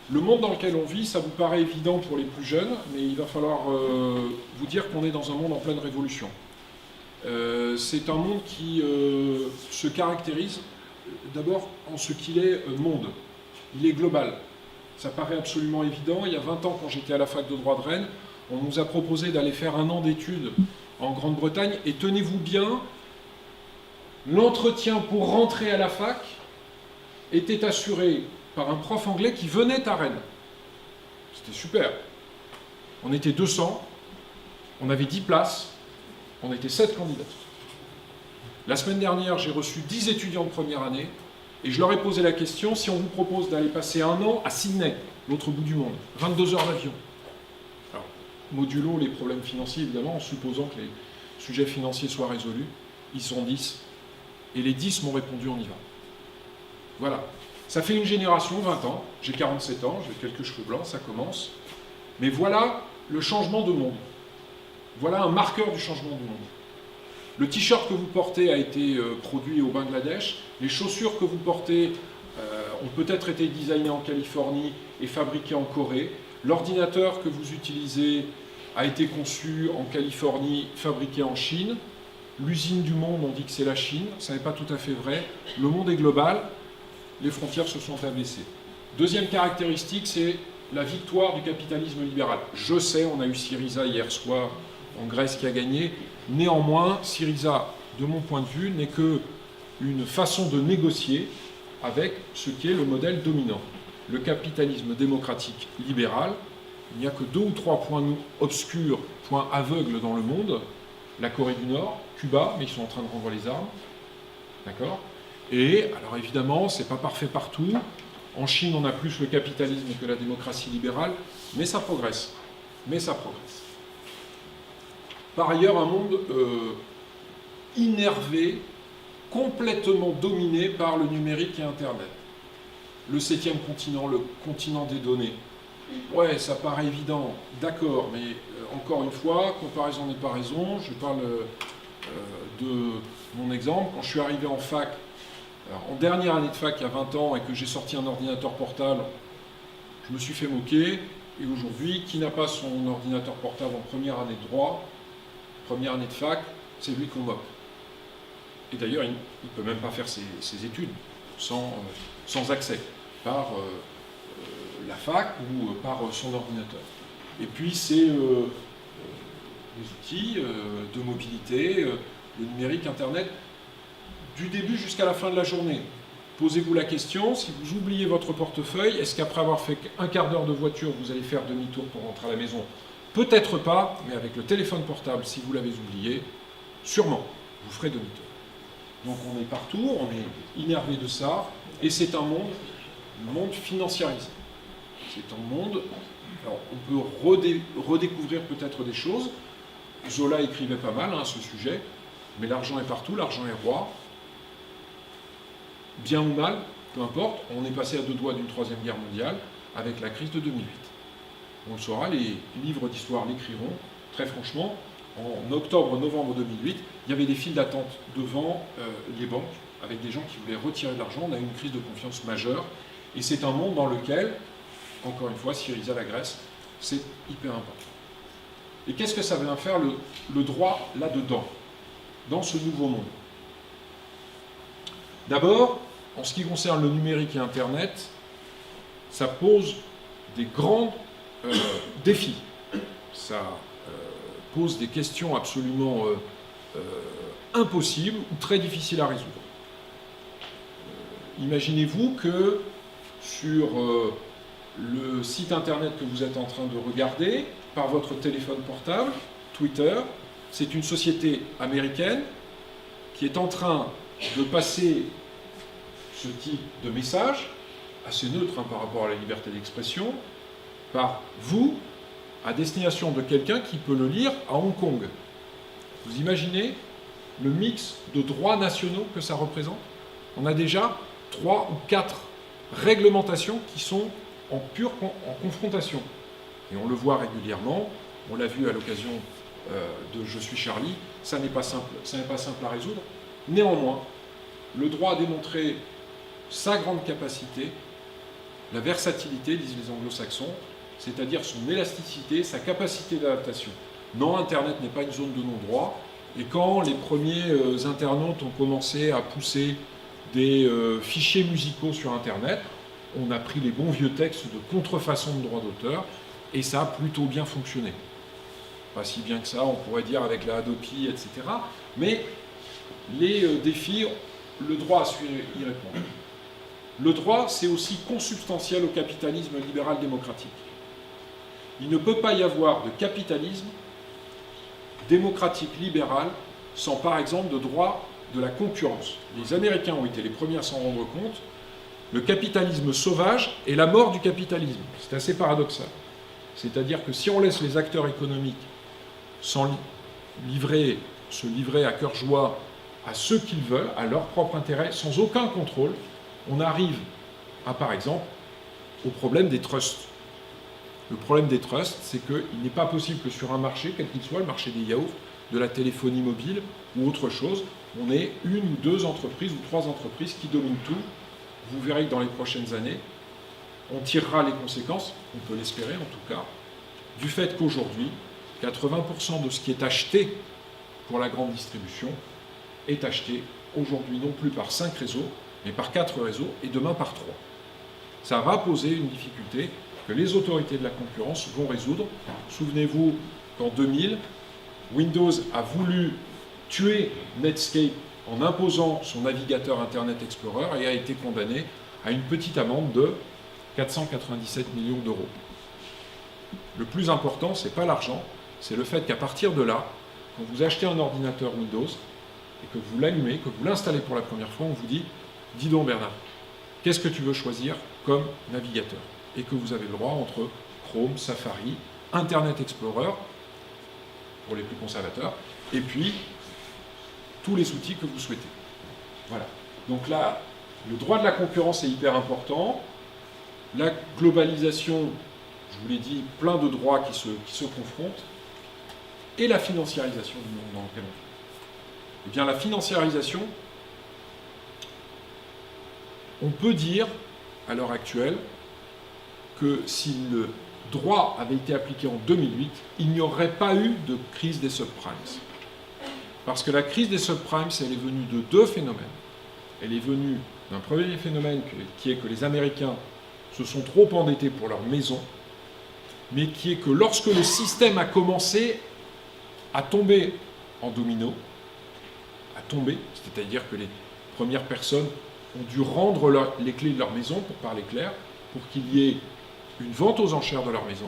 Le monde dans lequel on vit, ça vous paraît évident pour les plus jeunes, mais il va falloir vous dire qu'on est dans un monde en pleine révolution. C'est un monde qui se caractérise d'abord en ce qu'il est monde. Il est global. Ça paraît absolument évident. Il y a 20 ans, quand j'étais à la fac de droit de Rennes, on nous a proposé d'aller faire un an d'études en Grande-Bretagne. Et tenez-vous bien, l'entretien pour rentrer à la fac était assuré par un prof anglais qui venait à Rennes. C'était super. On était 200, on avait 10 places, on était 7 candidats. La semaine dernière, j'ai reçu 10 étudiants de première année et je leur ai posé la question, si on vous propose d'aller passer un an à Sydney, l'autre bout du monde, 22 heures d'avion. Alors, modulo les problèmes financiers, évidemment, en supposant que les sujets financiers soient résolus, ils sont 10. Et les 10 m'ont répondu, on y va. Voilà. Ça fait une génération, 20 ans, j'ai 47 ans, j'ai quelques cheveux blancs, ça commence. Mais voilà le changement de monde. Voilà un marqueur du changement du monde. Le t-shirt que vous portez a été produit au Bangladesh. Les chaussures que vous portez ont peut-être été designées en Californie et fabriquées en Corée. L'ordinateur que vous utilisez a été conçu en Californie, fabriqué en Chine. L'usine du monde, on dit que c'est la Chine. Ça n'est pas tout à fait vrai. Le monde est global. Les frontières se sont abaissées. Deuxième caractéristique, c'est la victoire du capitalisme libéral. Je sais, on a eu Syriza hier soir en Grèce qui a gagné. Néanmoins, Syriza, de mon point de vue, n'est qu'une façon de négocier avec ce qui est le modèle dominant. Le capitalisme démocratique libéral, il n'y a que 2 ou 3 points obscurs, points aveugles dans le monde. La Corée du Nord, Cuba, mais ils sont en train de rendre les armes. D'accord ? Et, alors évidemment, c'est pas parfait partout. En Chine, on a plus le capitalisme que la démocratie libérale, mais ça progresse. Mais ça progresse. Par ailleurs, un monde innervé, complètement dominé par le numérique et Internet. Le 7e continent, le continent des données. Ouais, ça paraît évident, d'accord, mais encore une fois, comparaison n'est pas raison. Je parle de mon exemple. Quand je suis arrivé en fac, alors, en dernière année de fac, il y a 20 ans, et que j'ai sorti un ordinateur portable, je me suis fait moquer. Et aujourd'hui, qui n'a pas son ordinateur portable en première année de droit, première année de fac, c'est lui qu'on moque. Et d'ailleurs, il ne peut même pas faire ses études sans accès, par la fac ou par son ordinateur. Et puis, c'est les outils de mobilité, le numérique, Internet, du début jusqu'à la fin de la journée. Posez-vous la question, si vous oubliez votre portefeuille, est-ce qu'après avoir fait un quart d'heure de voiture, vous allez faire demi-tour pour rentrer à la maison? Peut-être pas, mais avec le téléphone portable, si vous l'avez oublié, sûrement, vous ferez demi-tour. Donc on est partout, on est innervé de ça, et c'est un monde financiarisé. C'est un monde... Alors on peut redécouvrir peut-être des choses. Zola écrivait pas mal à ce sujet, mais l'argent est partout, l'argent est roi. Bien ou mal, peu importe, on est passé à 2 doigts d'une 3e guerre mondiale avec la crise de 2008. On le saura, les livres d'histoire l'écriront. Très franchement, en octobre-novembre 2008, il y avait des files d'attente devant les banques avec des gens qui voulaient retirer de l'argent. On a eu une crise de confiance majeure. Et c'est un monde dans lequel, encore une fois, Syriza, la Grèce, c'est hyper important. Et qu'est-ce que ça vient faire le droit là-dedans, dans ce nouveau monde? D'abord, en ce qui concerne le numérique et Internet, ça pose des grands défis. Ça pose des questions absolument impossibles ou très difficiles à résoudre. Imaginez-vous que sur le site Internet que vous êtes en train de regarder, par votre téléphone portable, Twitter, c'est une société américaine qui est en train de passer ce type de message, assez neutre par rapport à la liberté d'expression, par vous, à destination de quelqu'un qui peut le lire à Hong Kong. Vous imaginez le mix de droits nationaux que ça représente? On a déjà 3 ou 4 réglementations qui sont en confrontation. Et on le voit régulièrement, on l'a vu à l'occasion de Je suis Charlie, ça n'est pas simple à résoudre. Néanmoins, le droit a démontré sa grande capacité la versatilité, disent les anglo-saxons, c'est-à-dire son élasticité, sa capacité d'adaptation. Non, Internet n'est pas une zone de non-droit, et quand les premiers internautes ont commencé à pousser des fichiers musicaux sur Internet, on a pris les bons vieux textes de contrefaçon de droit d'auteur, et ça a plutôt bien fonctionné. Pas si bien que ça, on pourrait dire avec la Hadopi, etc. Mais les défis, le droit a su y répondre. Le droit, c'est aussi consubstantiel au capitalisme libéral démocratique. Il ne peut pas y avoir de capitalisme démocratique libéral sans, par exemple, de droit de la concurrence. Les Américains ont été les premiers à s'en rendre compte. Le capitalisme sauvage est la mort du capitalisme. C'est assez paradoxal. C'est-à-dire que si on laisse les acteurs économiques se livrer à cœur joie à ceux qu'ils veulent, à leur propre intérêt, sans aucun contrôle, on arrive à, par exemple, au problème des trusts. Le problème des trusts, c'est qu'il n'est pas possible que sur un marché, quel qu'il soit, le marché des yaourts, de la téléphonie mobile ou autre chose, on ait une ou deux entreprises ou trois entreprises qui dominent tout. Vous verrez que dans les prochaines années, on tirera les conséquences, on peut l'espérer en tout cas, du fait qu'aujourd'hui, 80% de ce qui est acheté pour la grande distribution est acheté aujourd'hui non plus par 5 réseaux, mais par 4 réseaux et demain par 3. Ça va poser une difficulté que les autorités de la concurrence vont résoudre. Souvenez-vous qu'en 2000, Windows a voulu tuer Netscape en imposant son navigateur Internet Explorer et a été condamné à une petite amende de 497 millions d'euros. Le plus important, ce n'est pas l'argent, c'est le fait qu'à partir de là, quand vous achetez un ordinateur Windows et que vous l'allumez, que vous l'installez pour la première fois, on vous dit « Dis donc Bernard, qu'est-ce que tu veux choisir comme navigateur ?» Et que vous avez le droit entre Chrome, Safari, Internet Explorer, pour les plus conservateurs, et puis tous les outils que vous souhaitez. Voilà. Donc là, le droit de la concurrence est hyper important. La globalisation, je vous l'ai dit, plein de droits qui se confrontent. Et la financiarisation du monde dans lequel on vit. Eh bien, la financiarisation, on peut dire, à l'heure actuelle, que si le droit avait été appliqué en 2008, il n'y aurait pas eu de crise des subprimes. Parce que la crise des subprimes, elle est venue de deux phénomènes. Elle est venue d'un premier phénomène qui est que les Américains se sont trop endettés pour leur maison, mais qui est que lorsque le système a commencé à tomber en domino, c'est-à-dire que les premières personnes ont dû rendre les clés de leur maison, pour parler clair, pour qu'il y ait une vente aux enchères de leur maison,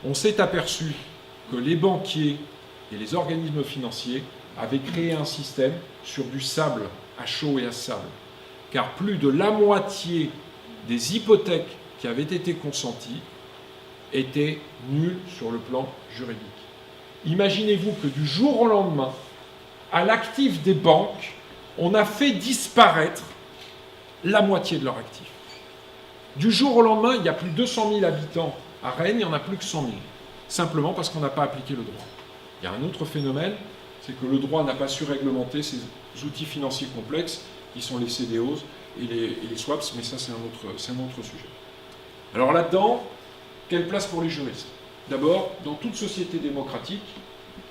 on s'est aperçu que les banquiers et les organismes financiers avaient créé un système sur du sable, à chaud et à sable, car plus de la moitié des hypothèques qui avaient été consenties étaient nulles sur le plan juridique. Imaginez-vous que du jour au lendemain, à l'actif des banques, on a fait disparaître la moitié de leur actif. Du jour au lendemain, il y a plus de 200 000 habitants à Rennes, il n'y en a plus que 100 000. Simplement parce qu'on n'a pas appliqué le droit. Il y a un autre phénomène, c'est que le droit n'a pas su réglementer ces outils financiers complexes qui sont les CDOs et les swaps, mais ça c'est un autre sujet. Alors là-dedans, quelle place pour les juristes? D'abord, dans toute société démocratique,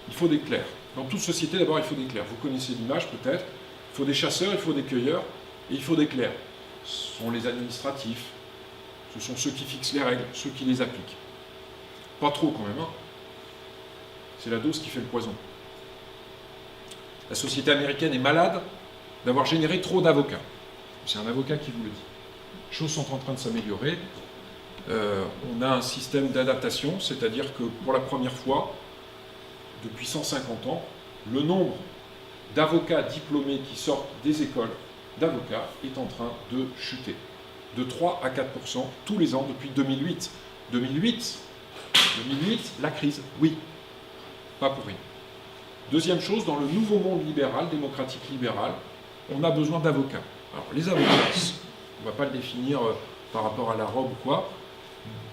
il faut des clercs. Dans toute société, d'abord, il faut des clercs. Vous connaissez l'image peut-être. Il faut des chasseurs, il faut des cueilleurs, et il faut des clercs. Ce sont les administratifs, ce sont ceux qui fixent les règles, ceux qui les appliquent. Pas trop quand même, hein. C'est la dose qui fait le poison. La société américaine est malade d'avoir généré trop d'avocats. C'est un avocat qui vous le dit. Les choses sont en train de s'améliorer. On a un système d'adaptation, c'est-à-dire que pour la première fois, depuis 150 ans, le nombre d'avocats diplômés qui sortent des écoles d'avocats est en train de chuter. De 3 à 4% tous les ans depuis 2008. 2008, la crise, oui, pas pour rien. Deuxième chose, dans le nouveau monde libéral, démocratique libéral, on a besoin d'avocats. Alors les avocats, on ne va pas le définir par rapport à la robe ou quoi,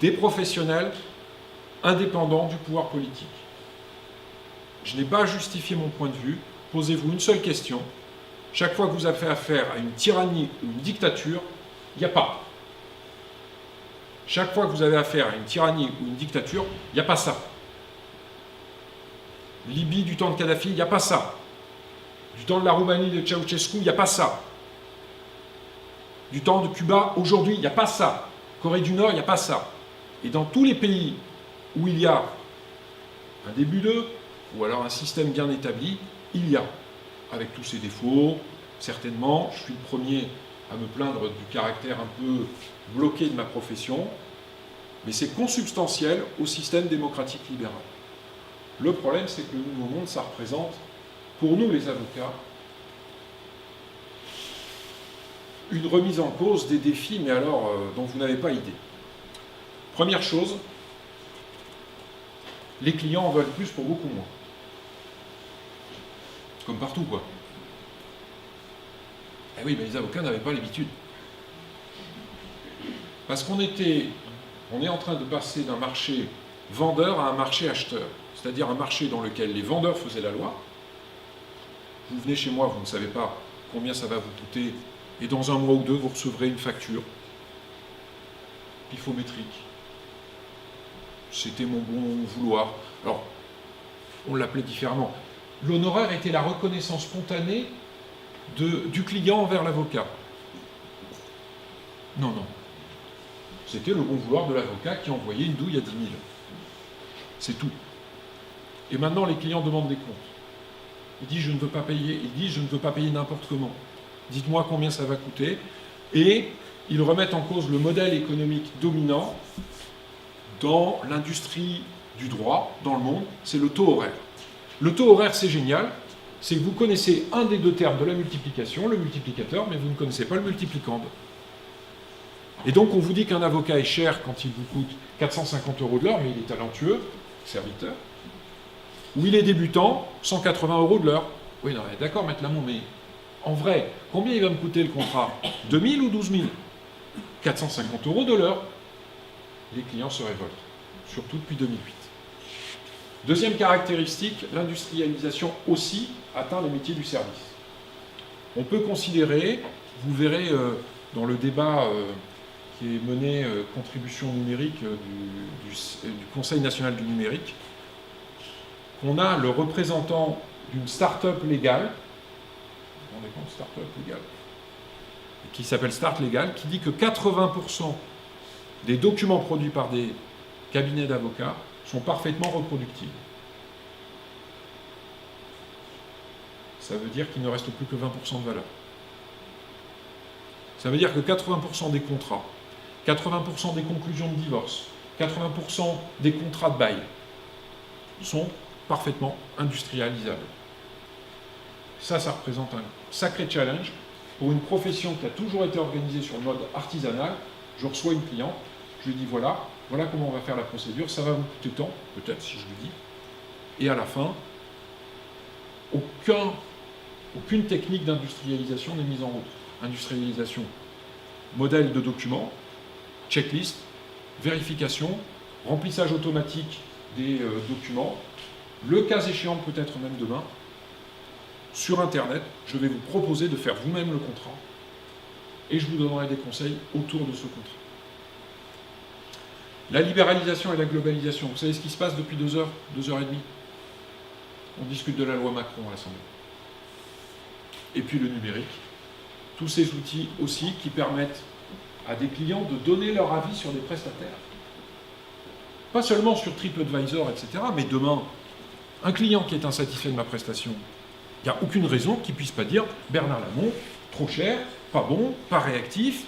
des professionnels indépendants du pouvoir politique. Je n'ai pas à justifier mon point de vue, posez-vous une seule question. Chaque fois que vous avez affaire à une tyrannie ou une dictature, il n'y a pas. Chaque fois que vous avez affaire à une tyrannie ou une dictature, il n'y a pas ça. Libye du temps de Kadhafi, il n'y a pas ça. Du temps de la Roumanie de Ceausescu, il n'y a pas ça. Du temps de Cuba, aujourd'hui, il n'y a pas ça. Corée du Nord, il n'y a pas ça. Et dans tous les pays où il y a un début de, ou alors un système bien établi, il y a, avec tous ses défauts, certainement, je suis le premier à me plaindre du caractère un peu bloqué de ma profession, mais c'est consubstantiel au système démocratique libéral. Le problème, c'est que le Nouveau Monde, ça représente, pour nous les avocats, une remise en cause des défis, mais alors dont vous n'avez pas idée. Première chose, les clients en veulent plus pour beaucoup moins. Comme partout, quoi. Eh oui, mais les avocats n'avaient pas l'habitude. Parce qu'on est en train de passer d'un marché vendeur à un marché acheteur. C'est-à-dire un marché dans lequel les vendeurs faisaient la loi. Vous venez chez moi, vous ne savez pas combien ça va vous coûter, et dans un mois ou deux, vous recevrez une facture pifométrique. C'était mon bon vouloir. Alors, on l'appelait différemment. L'honoraire était la reconnaissance spontanée du client envers l'avocat. Non, non. C'était le bon vouloir de l'avocat qui envoyait une douille à 10 000. C'est tout. Et maintenant, les clients demandent des comptes. Ils disent, je ne veux pas payer. Ils disent, je ne veux pas payer n'importe comment. Dites-moi combien ça va coûter. Et ils remettent en cause le modèle économique dominant dans l'industrie du droit, dans le monde, c'est le taux horaire. Le taux horaire, c'est génial. C'est que vous connaissez un des deux termes de la multiplication, le multiplicateur, mais vous ne connaissez pas le multiplicande. Et donc, on vous dit qu'un avocat est cher quand il vous coûte 450 € de l'heure, mais il est talentueux, serviteur. Ou il est débutant, 180 € de l'heure. Oui, non, d'accord, Maître Lamont, mais en vrai, combien il va me coûter le contrat? 2 000 ou 12 000? 450 € de l'heure. Les clients se révoltent, surtout depuis 2008. Deuxième caractéristique, l'industrialisation aussi atteint les métiers du service. On peut considérer, vous verrez dans le débat qui est mené contribution numérique du Conseil national du numérique, qu'on a le représentant d'une start-up légale, vous vous rendez compte, start-up légale, qui s'appelle Start Legal, qui dit que 80% des documents produits par des cabinets d'avocats sont parfaitement reproductibles. Ça veut dire qu'il ne reste plus que 20% de valeur. Ça veut dire que 80% des contrats, 80% des conclusions de divorce, 80% des contrats de bail sont parfaitement industrialisables. Ça représente un sacré challenge pour une profession qui a toujours été organisée sur le mode artisanal. Je reçois une cliente, je lui dis voilà comment on va faire la procédure, ça va vous coûter tant, peut-être si je lui dis. Et à la fin, aucune technique d'industrialisation n'est mise en route. Industrialisation, modèle de documents, checklist, vérification, remplissage automatique des documents, le cas échéant peut-être même demain, sur Internet, je vais vous proposer de faire vous-même le contrat et je vous donnerai des conseils autour de ce contrat. La libéralisation et la globalisation, vous savez ce qui se passe depuis 2 heures, 2 heures et demie? On discute de la loi Macron à l'Assemblée. Et puis le numérique. Tous ces outils aussi qui permettent à des clients de donner leur avis sur des prestataires. Pas seulement sur TripAdvisor, etc., mais demain, un client qui est insatisfait de ma prestation, il n'y a aucune raison qu'il ne puisse pas dire « Bernard Lamont, trop cher, pas bon, pas réactif,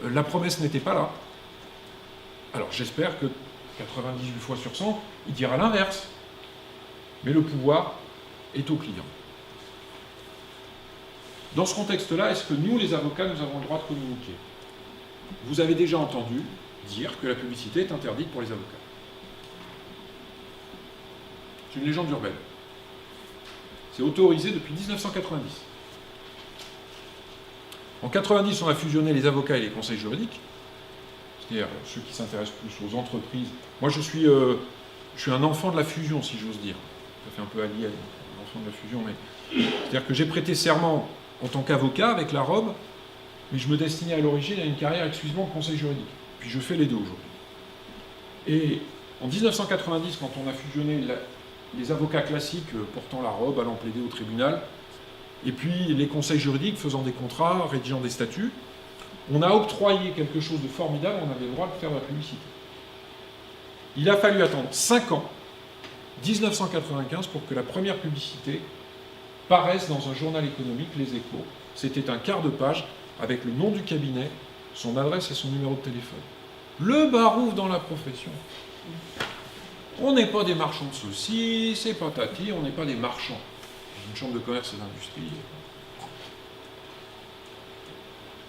la promesse n'était pas là ». Alors j'espère que 98 fois sur 100, il dira l'inverse. Mais le pouvoir est au client. Dans ce contexte-là, est-ce que nous, les avocats, nous avons le droit de communiquer? Vous avez déjà entendu dire que la publicité est interdite pour les avocats. C'est une légende urbaine. C'est autorisé depuis 1990. En 1990, on a fusionné les avocats et les conseils juridiques, c'est-à-dire ceux qui s'intéressent plus aux entreprises. Moi, je suis un enfant de la fusion, si j'ose dire. Ça fait un peu allié, l'enfant de la fusion, mais c'est-à-dire que j'ai prêté serment en tant qu'avocat avec la robe, mais je me destinais à l'origine à une carrière exclusivement de conseil juridique. puis je fais les deux aujourd'hui. Et en 1990, quand on a fusionné les avocats classiques portant la robe, allant plaider au tribunal, et puis les conseils juridiques faisant des contrats, rédigeant des statuts, on a octroyé quelque chose de formidable, on avait le droit de faire de la publicité. Il a fallu attendre 5 ans, 1995, pour que la première publicité paraisse dans un journal économique, Les Échos. C'était un quart de page avec le nom du cabinet, son adresse et son numéro de téléphone. Le barouf dans la profession. On n'est pas des marchands de saucisses, c'est patati, on n'est pas des marchands. Une chambre de commerce et d'industrie.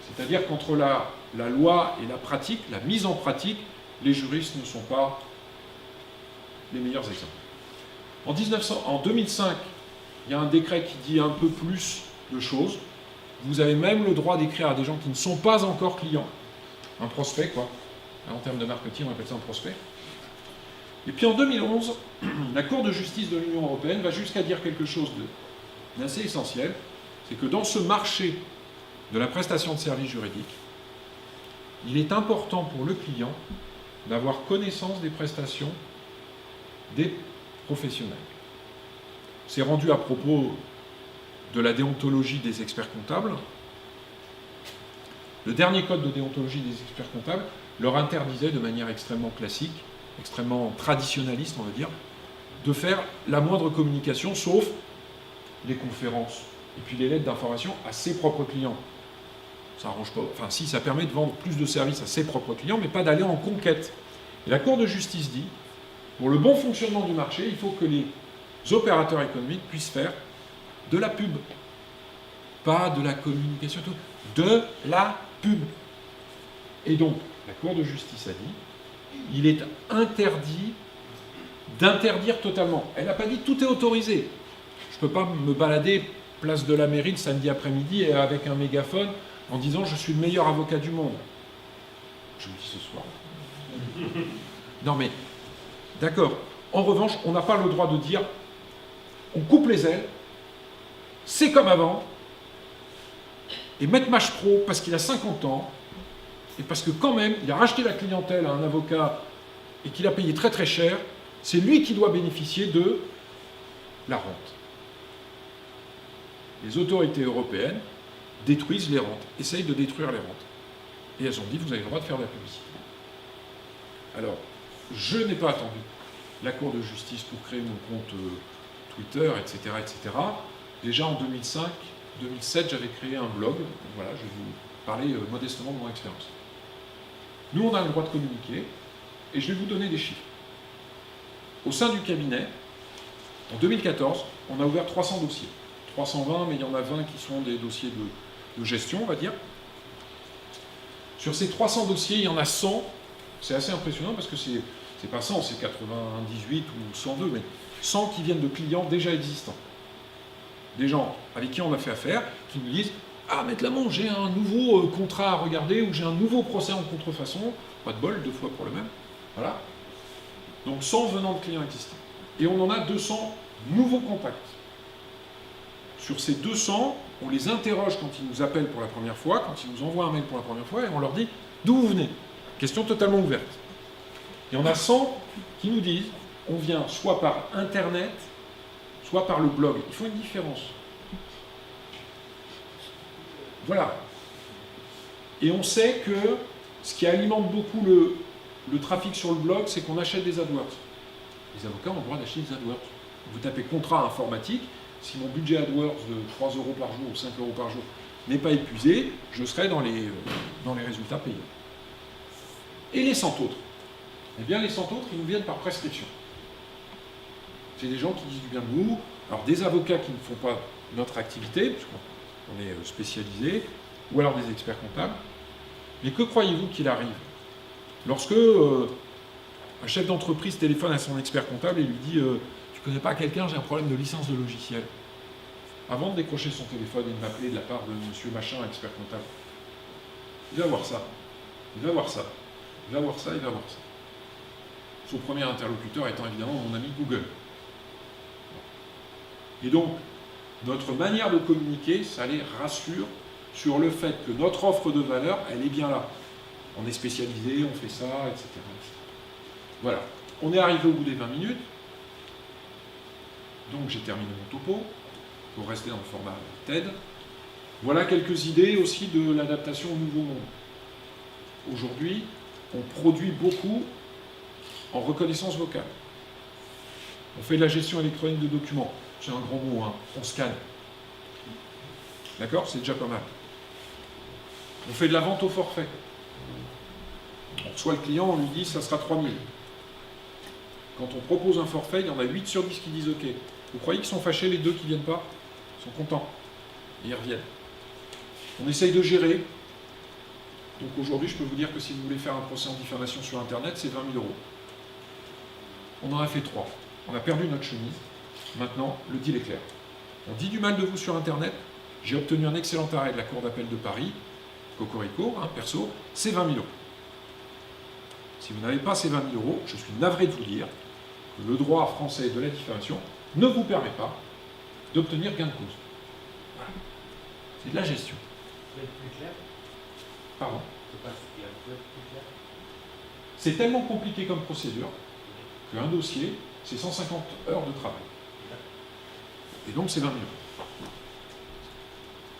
C'est-à-dire qu'entre la loi et la pratique, la mise en pratique, les juristes ne sont pas les meilleurs exemples. En 2005, il y a un décret qui dit un peu plus de choses. Vous avez même le droit d'écrire à des gens qui ne sont pas encore clients. Un prospect, quoi. En termes de marketing, on appelle ça un prospect. Et puis en 2011, la Cour de justice de l'Union européenne va jusqu'à dire quelque chose d'assez essentiel, c'est que dans ce marché de la prestation de services juridiques, il est important pour le client d'avoir connaissance des prestations des professionnels. C'est rendu à propos de la déontologie des experts comptables. Le dernier code de déontologie des experts comptables leur interdisait de manière extrêmement classique, extrêmement traditionnaliste, on va dire, de faire la moindre communication, sauf les conférences et puis les lettres d'information à ses propres clients. Ça arrange pas. Enfin, si, ça permet de vendre plus de services à ses propres clients, mais pas d'aller en conquête. Et la Cour de justice dit, pour le bon fonctionnement du marché, il faut que les opérateurs économiques puissent faire de la pub. Pas de la communication, de la pub. Et donc, la Cour de justice a dit, il est interdit d'interdire totalement. Elle n'a pas dit tout est autorisé. Je ne peux pas me balader place de la mairie le samedi après-midi et avec un mégaphone en disant je suis le meilleur avocat du monde. Je le dis ce soir. Non mais, d'accord. En revanche, on n'a pas le droit de dire on coupe les ailes, c'est comme avant, et Maître Mach Pro, parce qu'il a 50 ans, et parce que quand même, il a racheté la clientèle à un avocat et qu'il a payé très très cher, c'est lui qui doit bénéficier de la rente. Les autorités européennes détruisent les rentes, essayent de détruire les rentes. Et elles ont dit, vous avez le droit de faire de la publicité. Alors, je n'ai pas attendu la Cour de justice pour créer mon compte Twitter, etc., etc. Déjà en 2005, 2007, j'avais créé un blog. Voilà, je vais vous parler modestement de mon expérience. Nous, on a le droit de communiquer, et je vais vous donner des chiffres. Au sein du cabinet, en 2014, on a ouvert 300 dossiers. 320, mais il y en a 20 qui sont des dossiers de gestion, on va dire. Sur ces 300 dossiers, il y en a 100. C'est assez impressionnant parce que c'est pas 100, c'est 98 ou 102, mais 100 qui viennent de clients déjà existants. Des gens avec qui on a fait affaire, qui nous disent « Ah, Maître Lamont, j'ai un nouveau contrat à regarder ou j'ai un nouveau procès en contrefaçon. » Pas de bol, 2 fois pour le même. Voilà. Donc 100 venant de clients existants. Et on en a 200 nouveaux contacts. Sur ces 200, on les interroge quand ils nous appellent pour la première fois, quand ils nous envoient un mail pour la première fois, et on leur dit d'où vous venez. Question totalement ouverte. Et on a 100 qui nous disent on vient soit par Internet, soit par le blog. Il faut une différence. Voilà. Et on sait que ce qui alimente beaucoup le trafic sur le blog, c'est qu'on achète des AdWords. Les avocats ont le droit d'acheter des AdWords. Vous tapez contrat informatique, si mon budget AdWords de 3 € par jour ou 5 € par jour n'est pas épuisé, je serai dans les résultats payants. Et les 100 autres? Eh bien, les 100 autres, ils nous viennent par prescription. C'est des gens qui disent du bien de nous, alors des avocats qui ne font pas notre activité, puisqu'on est spécialisé, ou alors des experts comptables. Mais que croyez-vous qu'il arrive lorsque un chef d'entreprise téléphone à son expert comptable et lui dit tu connais pas quelqu'un, j'ai un problème de licence de logiciel. Avant de décrocher son téléphone et de m'appeler de la part de monsieur machin, expert comptable, il va voir ça, il va voir ça, il va voir ça, il va voir ça. Son premier interlocuteur étant évidemment mon ami Google. Et donc, notre manière de communiquer, ça les rassure sur le fait que notre offre de valeur, elle est bien là. On est spécialisé, on fait ça, etc. Voilà. On est arrivé au bout des 20 minutes. Donc j'ai terminé mon topo, pour rester dans le format TED. Voilà quelques idées aussi de l'adaptation au nouveau monde. Aujourd'hui, on produit beaucoup en reconnaissance vocale. On fait de la gestion électronique de documents. C'est un grand mot, hein. On scanne. D'accord? C'est déjà pas mal. On fait de la vente au forfait. On reçoit le client, on lui dit ça sera 3 000. Quand on propose un forfait, il y en a 8 sur 10 qui disent OK. Vous croyez qu'ils sont fâchés, les 2 qui ne viennent pas? Ils sont contents. Et ils reviennent. On essaye de gérer. Donc aujourd'hui, je peux vous dire que si vous voulez faire un procès en diffamation sur Internet, c'est 20 000 €. On en a fait 3. On a perdu notre chemise. Maintenant, le deal est clair. On dit du mal de vous sur Internet. J'ai obtenu un excellent arrêt de la Cour d'appel de Paris. Cocorico, hein, perso, c'est 20 000 €. Si vous n'avez pas ces 20 000 €, je suis navré de vous dire que le droit français de la diffamation ne vous permet pas d'obtenir gain de cause. Voilà. C'est de la gestion. Vous êtes plus clair? Pardon. C'est pas ce qu'il y a de plus clair. C'est tellement compliqué comme procédure qu'un dossier, c'est 150 heures de travail. Et donc c'est 20 000 €.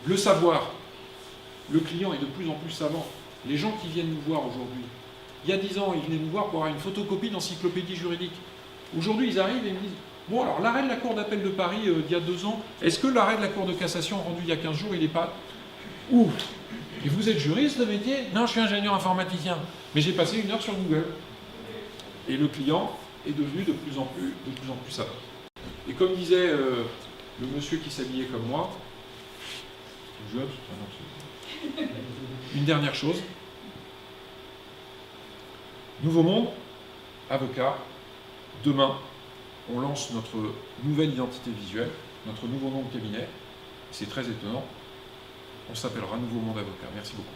Le savoir, le client est de plus en plus savant. Les gens qui viennent nous voir aujourd'hui, il y a 10 ans, ils venaient nous voir pour avoir une photocopie d'encyclopédie juridique. Aujourd'hui, ils arrivent et ils me disent « Bon, alors l'arrêt de la Cour d'appel de Paris d'il y a 2 ans, est-ce que l'arrêt de la Cour de cassation rendu il y a 15 jours, il n'est pas... Ouf ! Et vous êtes juriste de métier? Non, je suis ingénieur informaticien. Mais j'ai passé 1 heure sur Google. » Et le client est devenu de plus en plus savant. Et comme disait le monsieur qui s'habillait comme moi, une dernière chose. Nouveau monde, avocat. Demain, on lance notre nouvelle identité visuelle, notre nouveau nom de cabinet. C'est très étonnant. On s'appellera Nouveau Monde Avocat. Merci beaucoup.